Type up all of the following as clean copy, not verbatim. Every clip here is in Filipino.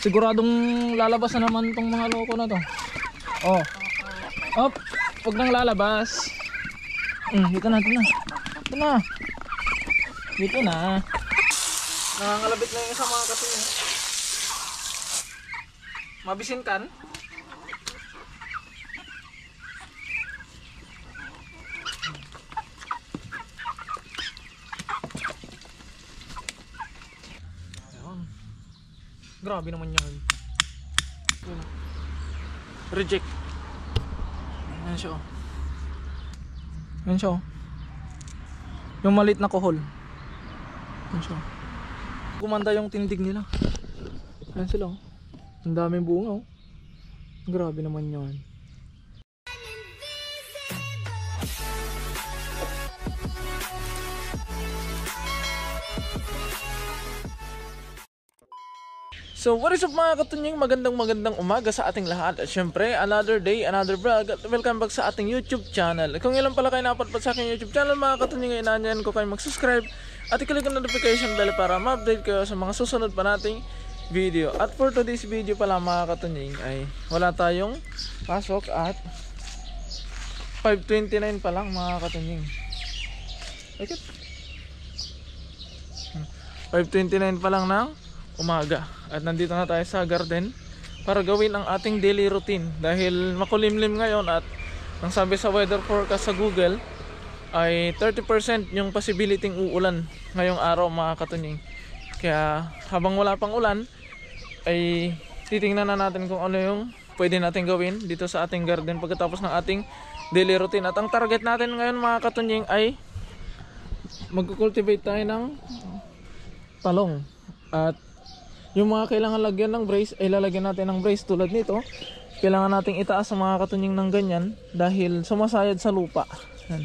Siguradong lalabas na naman tong mga loko na to. Oh. Op, wag nang lalabas. Dito na, dito na. Dito na. Dito na. Nangangalabit na yung isang mga katunying. Mabisin kan? Grabe naman yan. Reject. Yan siya. Yan siya. Yung maliit na kohol. Yan siya. Kumanda yung tindig nila. Yan sila. Ang daming bunga. Grabe naman yan. So what is up mga katunying, magandang umaga sa ating lahat. At syempre, another day, another vlog. At welcome back sa ating YouTube channel. Kung ilan pala kayo napadpad sa aking YouTube channel mga katunying, inanyan ko kayo mag-subscribe at i-click ang notification bell para ma-update kayo sa mga susunod pa nating video. At for today's video pala mga katunying ay wala tayong pasok at 5:29 pa lang mga katunying. Okay. 5:29 pa lang ng umaga. At nandito na tayo sa garden para gawin ang ating daily routine. Dahil makulimlim ngayon at ang sabi sa weather forecast sa Google ay 30% yung possibility uulan ngayong araw mga katunying. Kaya habang wala pang ulan ay titingnan na natin kung ano yung pwede natin gawin dito sa ating garden pagkatapos ng ating daily routine. At ang target natin ngayon mga katunying ay mag-cultivate tayo ng talong. At yung mga kailangan lagyan ng brace ay lalagyan natin ng brace tulad nito. Kailangan nating itaas sa mga katunying ng ganyan dahil sumasayad sa lupa. Yan.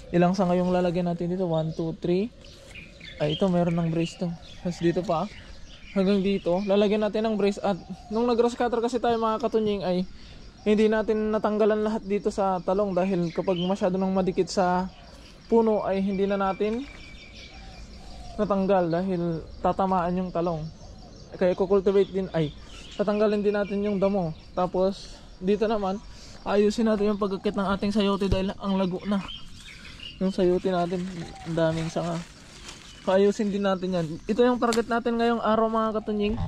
Ilang sanga yung lalagyan natin dito? 1, 2, 3. Ay ito meron ng brace to. Tapos dito pa hanggang dito lalagyan natin ng brace. At nung nag-grass cutter kasi tayo mga katunying ay hindi natin natanggalan lahat dito sa talong dahil kapag masyado nang madikit sa puno ay hindi na natin natanggal dahil tatamaan yung talong. Kaya i-cultivate din ay tatanggalin din natin yung damo. Tapos dito naman ayusin natin yung pagkakit ng ating sayote dahil ang lago na yung sayote natin, ang daming sanga. Ayusin din natin yan. Ito yung target natin ngayong araw mga katunying.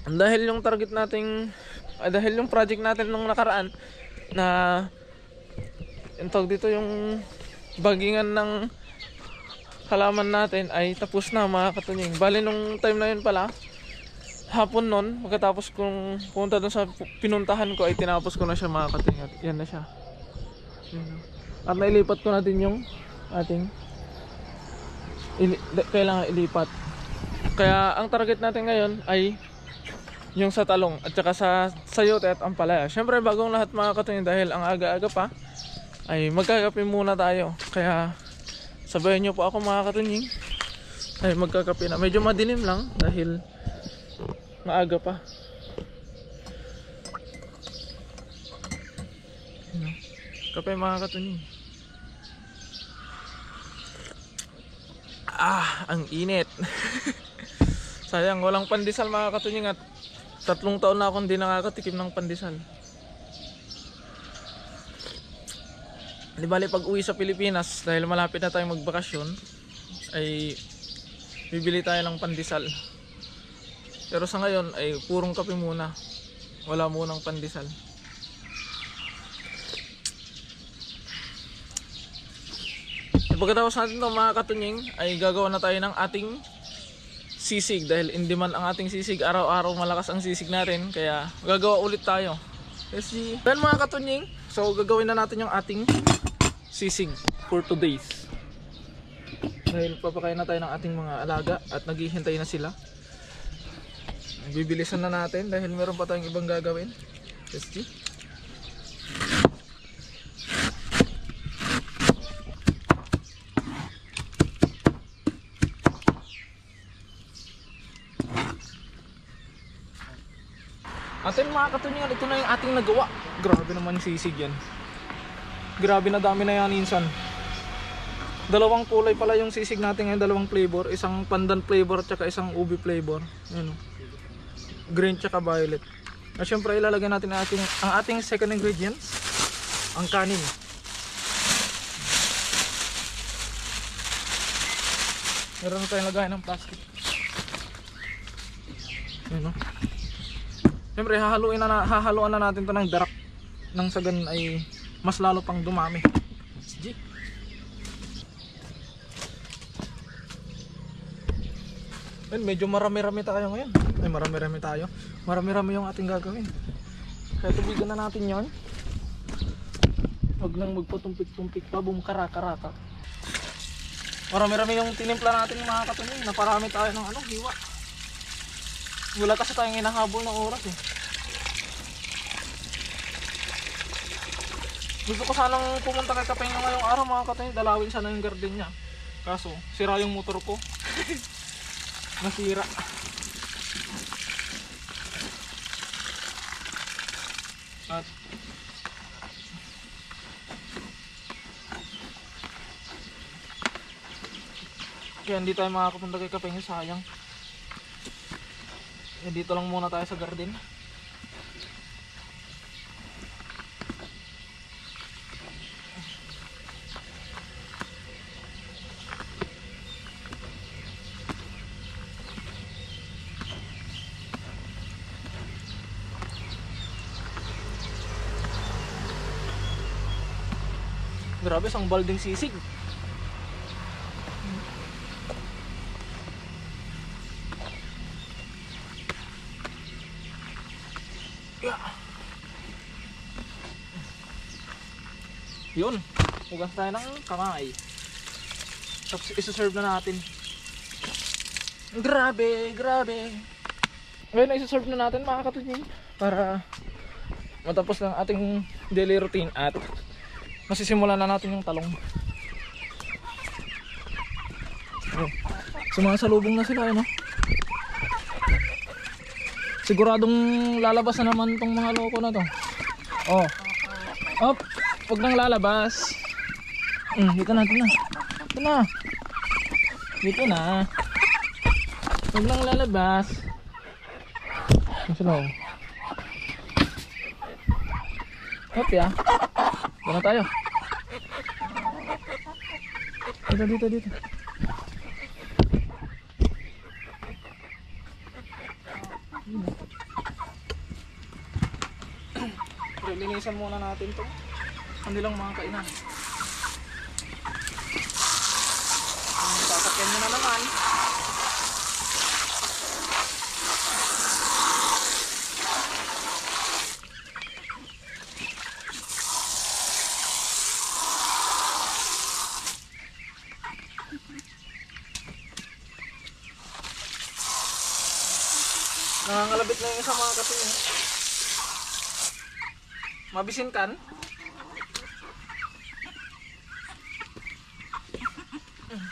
Dahil yung target natin dahil yung project natin nung nakaraan na yung tawag dito yung bagingan ng halaman natin ay tapos na mga katunying. Bali nung time na yun pala hapon nun, pagkatapos kong pumunta dun sa pinuntahan ko ay tinapos ko na siya mga katunying. Yan na siya. At nailipat ko natin yung ating kailangan ilipat. Kaya ang target natin ngayon ay yung sa talong at saka sa sayote at ampalaya. Syempre bagong lahat mga katunying dahil ang aga-aga pa ay magkakape muna tayo. Kaya sabayan nyo po ako mga katunying ay magkakape na. Medyo madilim lang dahil maaga pa. Kape mga katunying. Ang init. Sayang walang pandesal mga katunying at 3 taon na akong hindi nakakatikim ng pandesal. Di bali pag uwi sa Pilipinas dahil malapit na tayong magbakasyon ay bibili tayo ng pandesal. Pero sa ngayon ay purong kape muna. Wala munang pandesal. Pagkatapos natin ito mga katunying ay gagawa na tayo ng ating sisig dahil in demand ang ating sisig. Araw-araw malakas ang sisig natin kaya gagawa ulit tayo. Kasi then mga katunying, so gagawin na natin yung ating sisig for today's. Dahil papakain na tayo ng ating mga alaga at naghihintay na sila. Bibilisan na natin dahil meron pa tayong ibang gagawin. Let's see. Atin mga katunying, ito na yung ating nagawa. Grabe naman sisig yan. Grabe na dami na yan insan. Dalawang kulay pala yung sisig natin ngayon, dalawang flavor. Isang pandan flavor at saka isang ubi flavor. Ayan o. green tsaka violet. At syempre ilalagay natin ang ating second ingredients, ang kanin. Meron na tayong lagayan ng plastic. Ayun, no? Siyempre hahaluan na natin to ng darak, nang sa ganun ay mas lalo pang dumami. G. Ayun, medyo marami-rami tayo ngayon. Ay, marami-rami tayo. Marami-rami yung ating gagawin. Kaya tubigan na natin yon. Huwag lang magpatumpik-tumpik pa, bumkaraka-raka. Marami-rami yung tinimpla natin mga katunying. Naparami tayo ng hiwa. Wala kasi tayong inahabol ng oras eh. Gusto ko sanang pumunta kay Kapenyo ngayong araw mga katunying. Dalawin sana yung garden niya. Kaso, sira yung motor ko. Nasira. At kaya hindi tayo makakapunta kay Kapenyo, sayang. Eh, dito lang muna tayo sa garden. Grabe, isang balding sisig. Yun, hugas tayo ng kamay. Tapos isa-serve na natin. Grabe, grabe. Ngayon isa-serve na natin mga katunying, para matapos ng ating daily routine at masisimulan na natin yung talong. Sumasalubong na sila, no? Siguradong lalabas na naman tong mga loko na to. Oh. Up. Huwag nang lalabas. Dito na, dito na. Dito na. Dito na. Huwag nang lalabas. Masalaw. Up ya. Dito na tayo. Dito. Linisan muna natin to. Kanilang mga kainan. Sasakyan nyo na naman. Nangangalabit na yung isa mga katunying. Mabisin kan?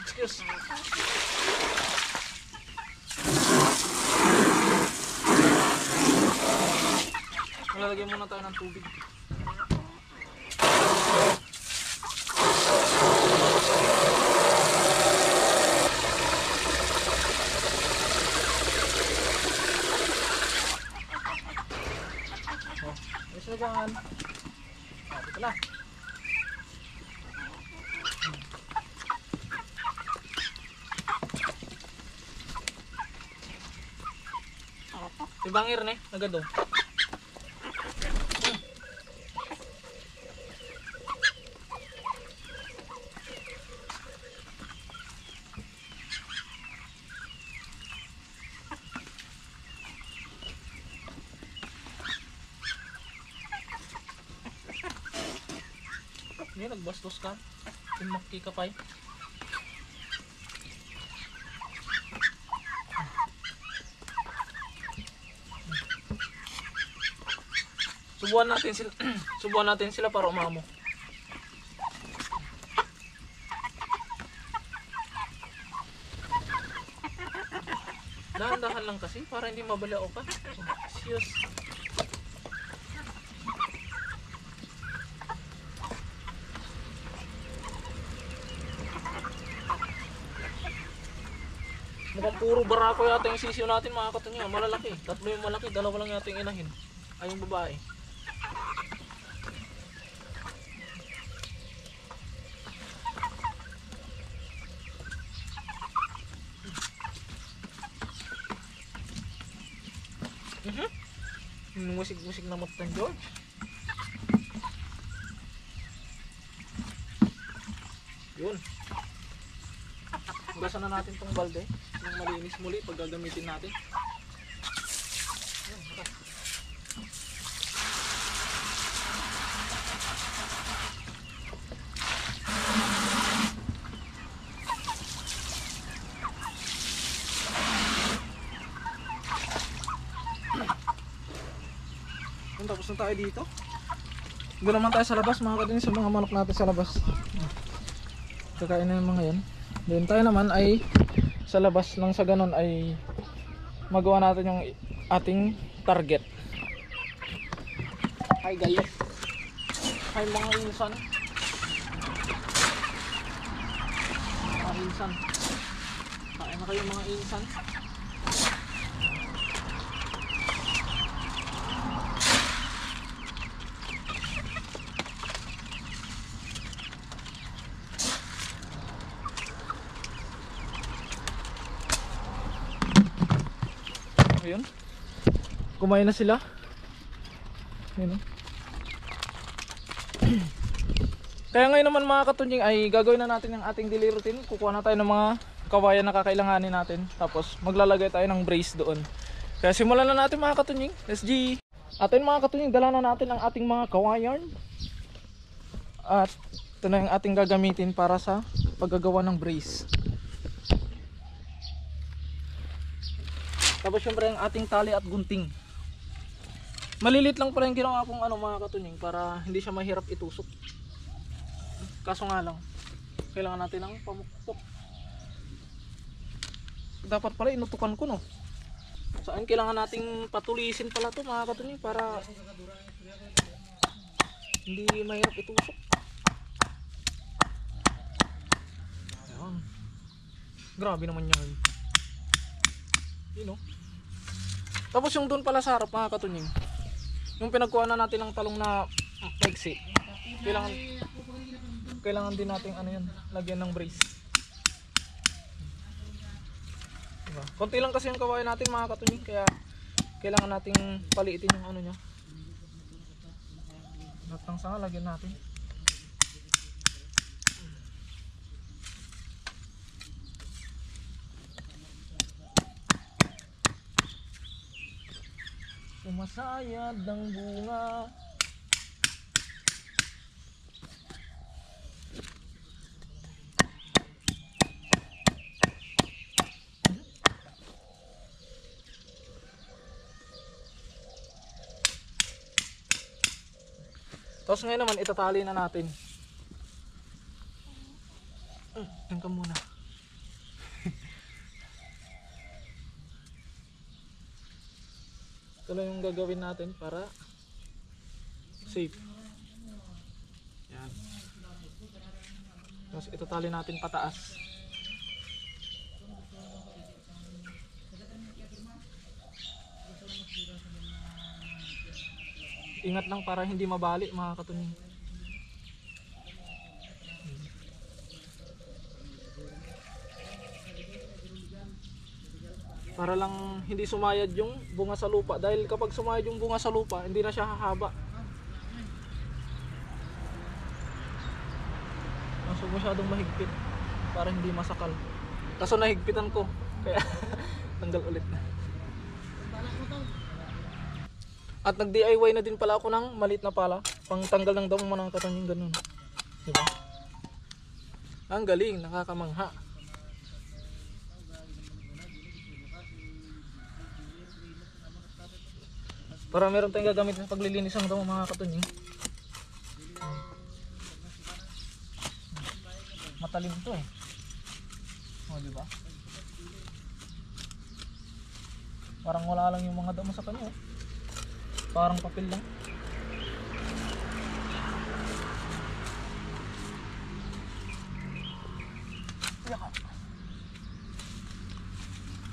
Excuse. Malalagay muna tayo ng tubig. Yes na dyan. Dito na. Ibangir nih, agad dong. Ini nagbastos ka. Kumaki ka pa. Subuhan natin sila para umamo. Dahan-dahan lang kasi para hindi mabalao ka. Serious. Mukhang puro barako yata yung sisiyo natin mga katunying. Malalaki. Tatlo yung malaki, dalawa lang yata yung inahin. Ay yung babae. Musik-musik na Mutton George. Yun. Hugasan na natin tong balde nang malinis muli pag gagamitin natin. Yun, hugas. Tapos na tayo dito. Doon naman tayo sa labas mga kadinis, sa mga manok natin sa labas. Kakain na yung mga yan. Then tayo naman ay sa labas lang sa ganun ay magawa natin yung ating target. Hi guys. Hi mga insan. Mga insan. Kain na kayo mga insan. Ayun. Kumain na sila. Ayun. Kaya ngayon naman mga katunying ay gagawin na natin ang ating daily routine. Kukuha na tayo ng mga kawayan na kakailanganin natin. Tapos maglalagay tayo ng brace doon. Kaya simulan na natin mga katunying. Let's G! Atin mga katunying, dala na natin ang ating mga kawayan. At ito na yung ating gagamitin para sa paggagawa ng brace. Tapos syempre ang ating tali at gunting. Malilit lang pala yung ginawa kong mga katunying para hindi siya mahirap itusok. Kaso nga lang, kailangan natin ng pamukpok. Dapat pala inutukan ko no. Saan kailangan nating patulisin pala to mga katunying para hindi mahirap itusok. Ayan. Grabe naman yan. Yun o. Tapos yung doon pala sa harap mga katunying, yung pinagkuha na natin ng talong na maiksi, kailangan din natin lagyan ng brace. Diba? Konti lang kasi yung kawayan natin mga katunying, kaya kailangan nating paliitin yung niya. Lahat ng sanga lagyan natin. Sumasayad ng bunga. Tapos ngayon naman itatali na natin. Diyan ka muna. Ito lang yung gagawin natin para safe. Yan. Tapos itatali natin pataas. Ingat lang para hindi mabali mga katunying. Para lang hindi sumayad yung bunga sa lupa, dahil kapag sumayad yung bunga sa lupa hindi na siya hahaba. So masyadong mahigpit para hindi masakal. Kaso nahigpitan ko kaya tanggal ulit na. At nag DIY na din pala ako ng maliit na pala pang tanggal ng damo ng katunying ganun. Diba? Ang galing, nakakamangha. Para meron tayong gagamit sa paglilinis ng damo mga katunying. Matalim to eh. O diba? Parang wala lang yung mga damo sa kanya. Parang papel lang.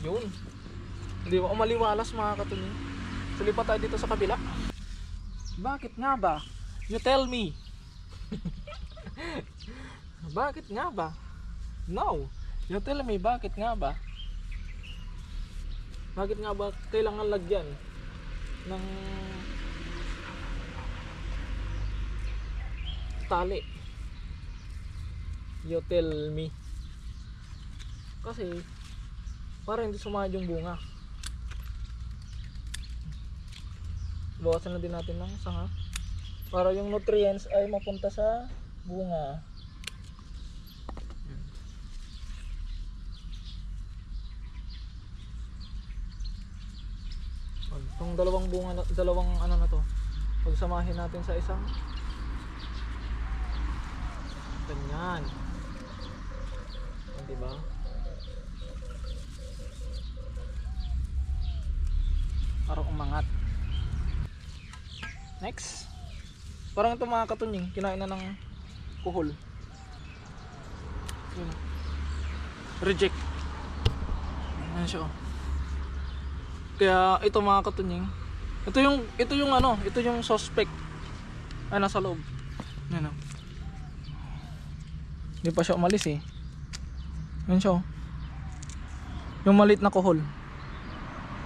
Yun. Hindi mo maliwalas mga katunying. So lipat tayo dito sa kabila. Bakit nga ba? You tell me. Bakit nga ba? No. You tell me, bakit nga ba? Bakit nga ba kailangan lagyan ng tali? You tell me. Kasi para hindi sumahid yung bunga. Bawasan na din natin ng sanga para yung nutrients ay mapunta sa bunga. Itong dalawang bunga, dalawang ano na to, pagsamahin natin sa isang ganyan. Diba? Para umangat. Next. Parang ito mga katunying, kinain na ng kuhol. Yun. Reject. Ayan siya. Kaya ito mga katunying, ito yung ano, ito yung suspect. Ay nasa loob. Ayan o. Hindi pa siya umalis eh. Ayan siya. Yung maliit na kuhol.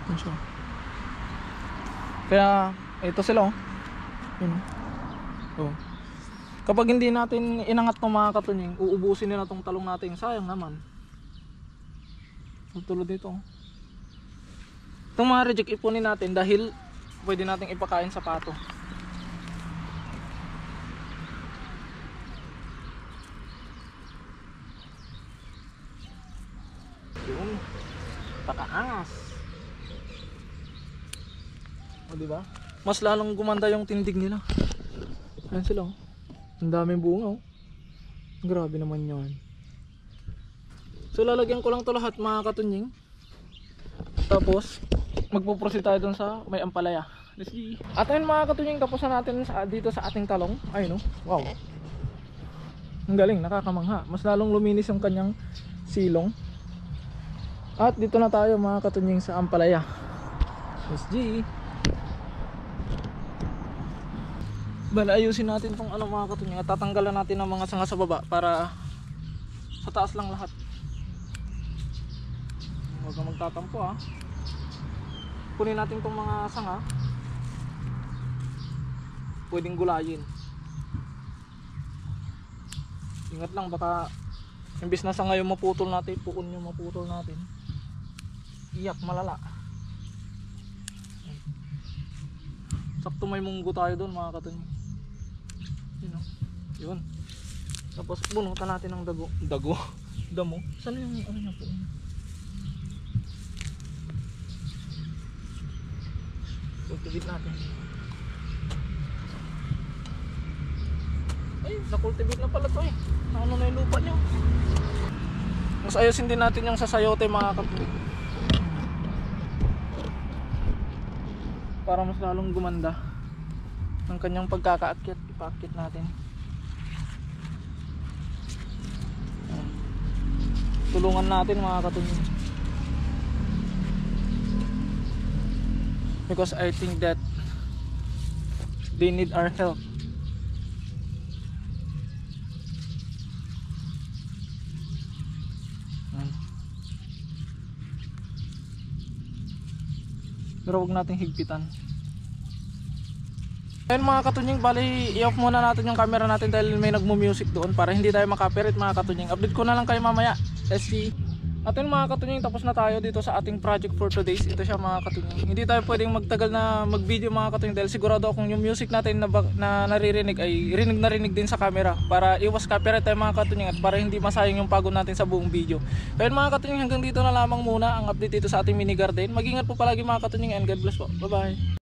Ayan siya. Kaya ito sila oh. Yun. Oh. Kapag hindi natin inangat ng mga katunying, uubusin nila tong talong natin. Sayang naman. Tulad dito. Itong mga reject ipunin natin dahil pwede nating ipakain sa pato. Yun. Pakaangas. O diba? Mas lalong gumanda yung tindig nila. Ayan sila oh. Ang daming bunga oh. Grabe naman yun. So lalagyan ko lang to lahat mga katunying. Tapos magpo-proceed tayo dun sa may ampalaya. Let's see. At ayun mga katunying, tapos na natin dito sa ating talong. Ayun oh. Wow. Ang galing, nakakamangha. Mas lalong luminis yung kanyang silong. At dito na tayo mga katunying sa ampalaya. Let's see. Bale, ayusin natin tong ano mga katunying at tatanggalan natin ang mga sanga sa baba para sa taas lang lahat. Huwag kang magtatampo ha. Kunin natin tong mga sanga. Pwedeng gulayin. Ingat lang baka imbis na sanga yung maputol natin, puon yung maputol natin. Iyak malala. Sakto may munggo tayo doon mga katunying. Yun. Tapos bunutan natin ng damo. Saan yung ano niya po? Kultivate natin. Ay, nakultivate na pala to eh. Ano na yung lupa niyo. Mas ayusin din natin yung sasayote mga katunying. Para mas lalong gumanda ng kanyang pagkakaakyat. Ipaakyat natin. Tulungan natin mga katunying. Because I think that they need our help. Pero huwag nating higpitan. Ayun mga katunying, bali i-off muna natin yung camera natin dahil may nagmo-music doon para hindi tayo makapirit mga katunying. Update ko na lang kayo mamaya. Let's see. At yun mga katunying, tapos na tayo dito sa ating project for today's. Ito siya mga katunying. Hindi tayo pwedeng magtagal na mag-video mga katunying dahil sigurado akong yung music natin na naririnig ay rinig din sa camera para iwas copyright tayo mga katunying at para hindi masayang yung pagod natin sa buong video. Kaya mga katunying, hanggang dito na lamang muna ang update dito sa ating mini garden. Mag-ingat po palagi mga katunying and God bless po. Bye bye.